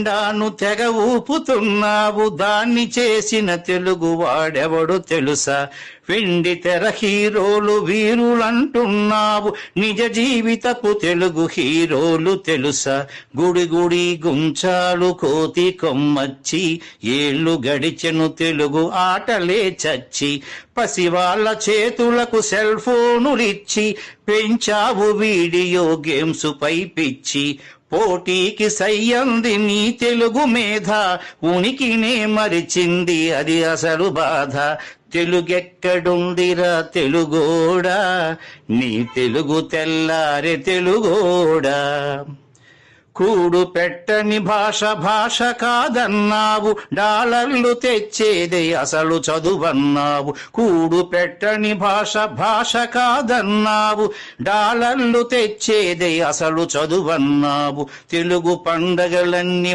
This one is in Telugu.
డాను తెగ ఊపుతున్నావు, దాన్ని చేసిన తెలుగు వాడెవడు తెలుసా? వెండి తెర హీరోలు వీరులంటున్నావు, నిజ జీవితపు తెలుగు హీరోలు తెలుసా? గుడి గుడి గుంచాలు కోతి కొమ్మచ్చి, ఏళ్ళు గడిచెను తెలుగు ఆటలే చచ్చి. పసివాళ్ళ చేతులకు సెల్ ఫోనులిచ్చి పెంచావు వీడియో గేమ్స్ పై పిచ్చి. పోటీకి సయ్యంది నీ తెలుగు మేధ, ఉనికినే మరిచింది అది అసలు బాధ. తెలుగెక్కడుందిరా తెలుగోడా, నీ తెలుగు తెల్లారె తెలుగోడా. కూడు పెట్టని భాష భాష కాదన్నావు, డాలర్లు తెచ్చేదే అసలు చదువన్నావు. కూడు పెట్టని భాష భాష కాదన్నావు, డాలర్లు తెచ్చేదే అసలు చదువన్నావు. తెలుగు పండగలన్నీ